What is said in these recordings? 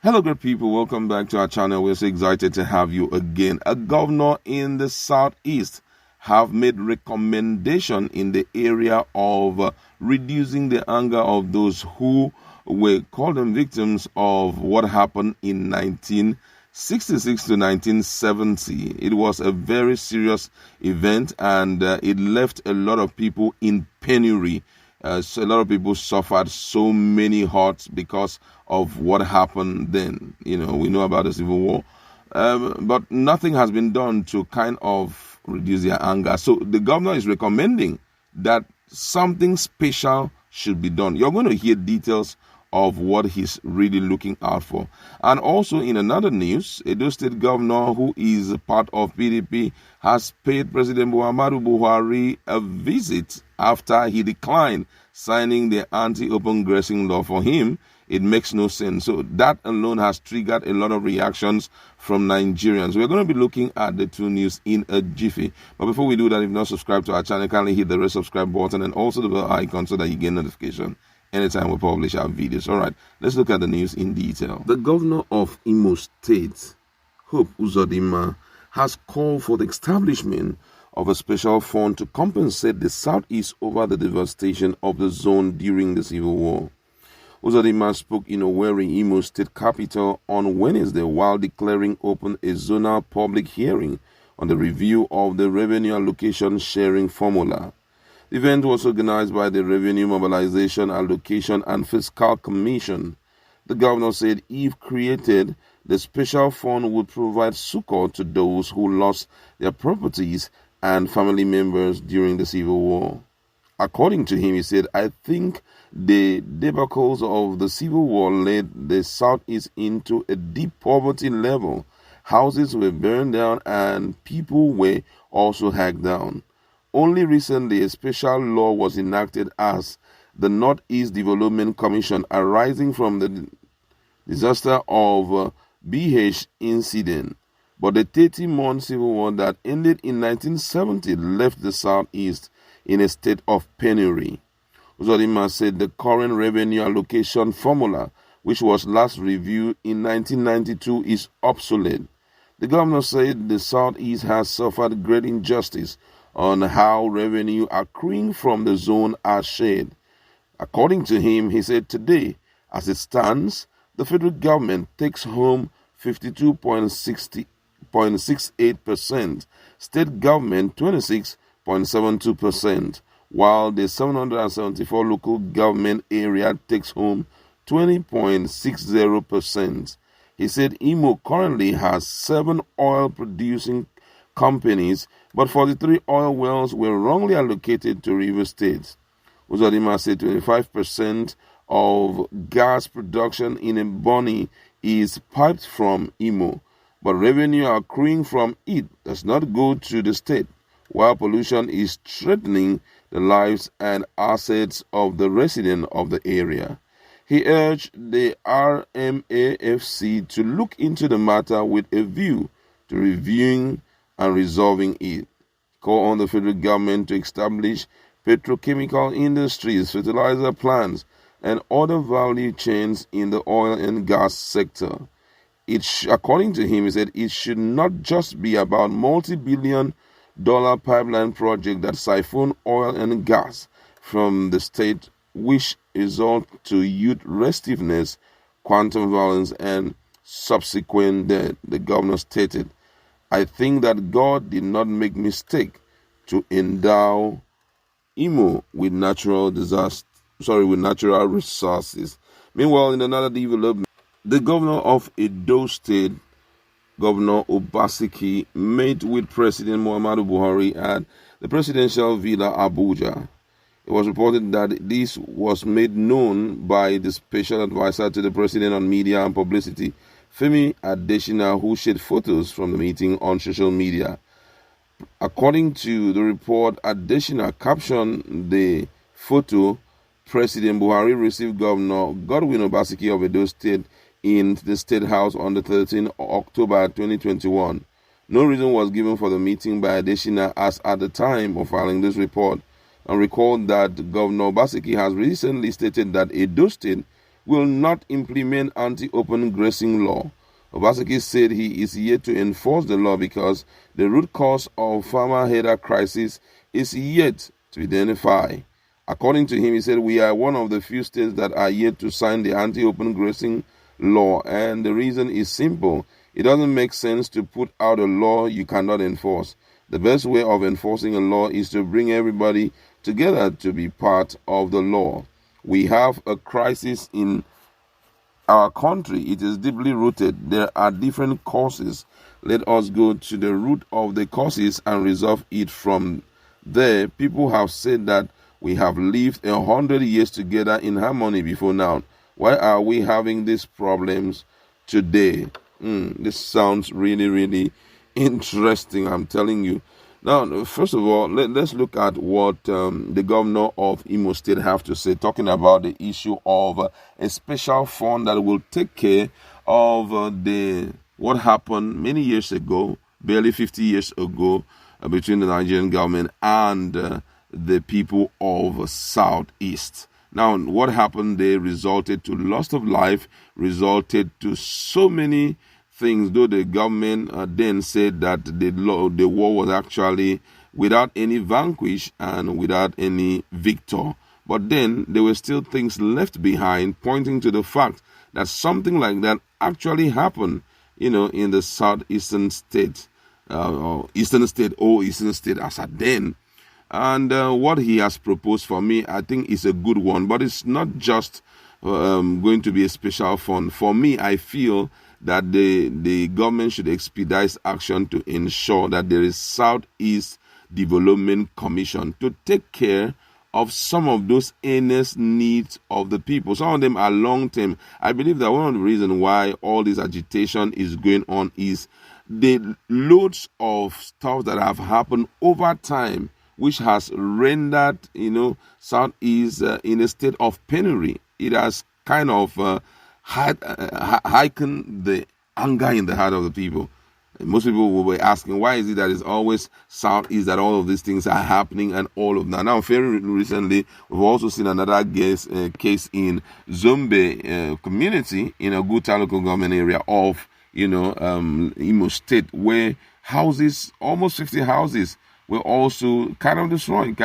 Hello, good people. Welcome back to our channel. We're so excited to have you again. A governor in the southeast have made recommendation in the area of reducing the anger of those who were called them victims of what happened in 1966 to 1970. It was a very serious event, and it left a lot of people in penury. So a lot of people suffered so many hurts because of what happened then. We know about the Civil War, but nothing has been done to kind of reduce their anger. So the governor is recommending that something special should be done. You're going to hear details of what he's really looking out for. And also in another news, Edo State Governor, who is part of PDP, has paid President Muhammadu Buhari a visit after he declined signing the anti-open grazing law. For him, it makes no sense. So that alone has triggered a lot of reactions from Nigerians. We're going to be looking at the two news in a jiffy. But before we do that, if you're not subscribed to our channel, kindly hit the red subscribe button and also the bell icon so that you get notification anytime we publish our videos. All right, let's look at the news in detail. The governor of Imo State, Hope Uzodinma, has called for the establishment of a special fund to compensate the southeast over the devastation of the zone during the Civil War. Uzodinma spoke in Owerri, Imo State capital, on Wednesday while declaring open a zonal public hearing on the review of the revenue allocation sharing formula. The event was organized by the Revenue Mobilization, Allocation and Fiscal Commission. The governor said if created, the special fund would provide succor to those who lost their properties and family members during the Civil War. According to him, he said, "I think the debacles of the Civil War led the Southeast into a deep poverty level. Houses were burned down and people were also hacked down. Only recently, a special law was enacted as the Northeast Development Commission arising from the disaster of BH incident. But the 30-month civil war that ended in 1970 left the Southeast in a state of penury." Uzodinma said the current revenue allocation formula, which was last reviewed in 1992, is obsolete. The governor said the Southeast has suffered great injustice on how revenue accruing from the zone are shared. According to him, he said today, as it stands, the federal government takes home 52.68%, state government 26.72%, while the 774 local government area takes home 20.60%. He said Imo currently has 7 oil-producing companies, but 43 oil wells were wrongly allocated to River State. Uzodinma said 25% of gas production in Ebonyi is piped from Imo, but revenue accruing from it does not go to the state, while pollution is threatening the lives and assets of the residents of the area. He urged the RMAFC to look into the matter with a view to reviewing and resolving it. Call on the federal government to establish petrochemical industries, fertilizer plants, and other value chains in the oil and gas sector. According to him, he said it should not just be about multi-billion-dollar pipeline projects that siphon oil and gas from the state, which result to youth restiveness, quantum violence, and subsequent death. The governor stated, "I think that God did not make mistake to endow Imo with natural resources." Meanwhile, in another development, the governor of Edo State, Governor Obaseki, met with President Muhammadu Buhari at the presidential villa Abuja. It was reported that this was made known by the special advisor to the president on media and publicity, Femi Adesina, who shared photos from the meeting on social media. According to the report, Adesina captioned the photo, "President Buhari received Governor Godwin Obaseki of Edo State in the State House on the 13th of October 2021. No reason was given for the meeting by Adesina as at the time of filing this report, and recalled that Governor Obaseki has recently stated that Edo State will not implement anti-open grazing law. Obaseki said he is yet to enforce the law because the root cause of farmer header crisis is yet to identify. According to him, he said, we are one of the few states that are yet to sign the anti-open grazing law, and the reason is simple. It doesn't make sense to put out a law you cannot enforce. The best way of enforcing a law is to bring everybody together to be part of the law. We have a crisis in our country. It is deeply rooted. There are different causes. Let us go to the root of the causes and resolve it from there. People have said that we have lived 100 years together in harmony before now. Why are we having these problems today? This sounds really, really interesting, I'm telling you. Now, first of all, let's look at what the governor of Imo State have to say, talking about the issue of a special fund that will take care of what happened many years ago, barely 50 years ago, between the Nigerian government and the people of Southeast. Now, what happened there resulted to loss of life, resulted to so many things, though the government then said that the war was actually without any vanquish and without any victor. But then there were still things left behind, pointing to the fact that something like that actually happened, in the southeastern state, eastern state as at then. And what he has proposed for me, I think is a good one, but it's not just going to be a special fund. For me, I feel that the government should expedite action to ensure that there is Southeast Development Commission to take care of some of those earnest needs of the people. Some of them are long-term. I believe that one of the reasons why all this agitation is going on is the loads of stuff that have happened over time, which has rendered, Southeast in a state of penury. It has kind of heighten the anger in the heart of the people. Most people will be asking, why is it that it's always Southeast that all of these things are happening and all of that? Now, very recently, we've also seen another case in Zombe community in a Guta local government area of, Imo State, where houses, almost 50 houses, were also kind of destroyed.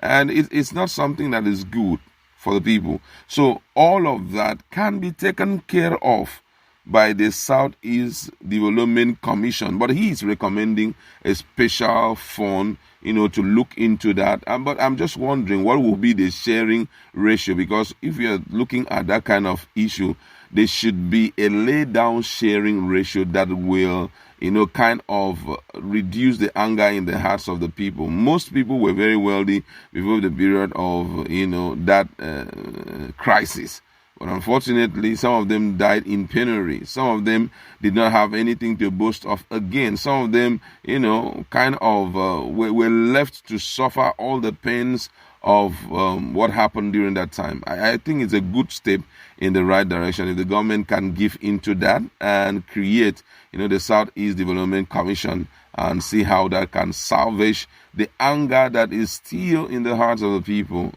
And it's not something that is good for the people. So all of that can be taken care of by the Southeast Development Commission. But he is recommending a special fund, to look into that. But I'm just wondering what will be the sharing ratio, because if you're looking at that kind of issue, there should be a lay-down sharing ratio that will kind of reduce the anger in the hearts of the people. Most people were very wealthy before the period of, that crisis. But unfortunately, some of them died in penury. Some of them did not have anything to boast of again. Some of them, kind of were left to suffer all the pains of what happened during that time. I think it's a good step in the right direction if the government can give into that and create, the Southeast Development Commission and see how that can salvage the anger that is still in the hearts of the people,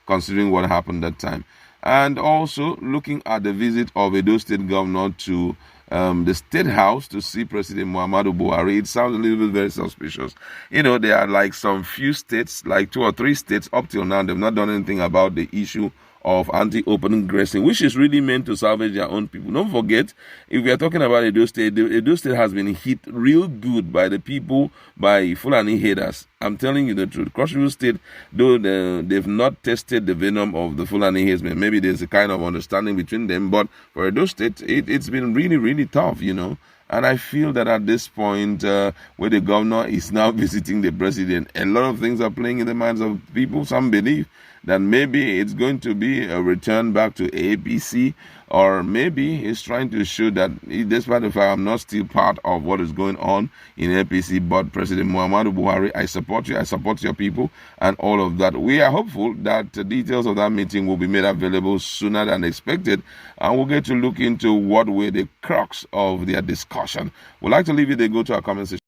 considering what happened that time. And also looking at the visit of Edo State Governor to the State House to see President Muhammadu Buhari, it sounds a little bit very suspicious. There are like some few states, like 2 or 3 states up till now, they've not done anything about the issue of anti-open grazing, which is really meant to salvage their own people. Don't forget, if we are talking about Edo State, Edo State has been hit real good by the people, by Fulani haters. I'm telling you the truth. Cross River State, though they've not tested the venom of the Fulani headsmen, maybe there's a kind of understanding between them, but for Edo State, it's been really, really tough, And I feel that at this point, where the governor is now visiting the president, a lot of things are playing in the minds of people. Some believe that maybe it's going to be a return back to APC, or maybe he's trying to show that, despite the fact I'm not still part of what is going on in APC, but President Muhammadu Buhari, I support you, I support your people, and all of that. We are hopeful that the details of that meeting will be made available sooner than expected, and we'll get to look into what were the crux of their discussion. We'd like to leave it there, go to our comment section.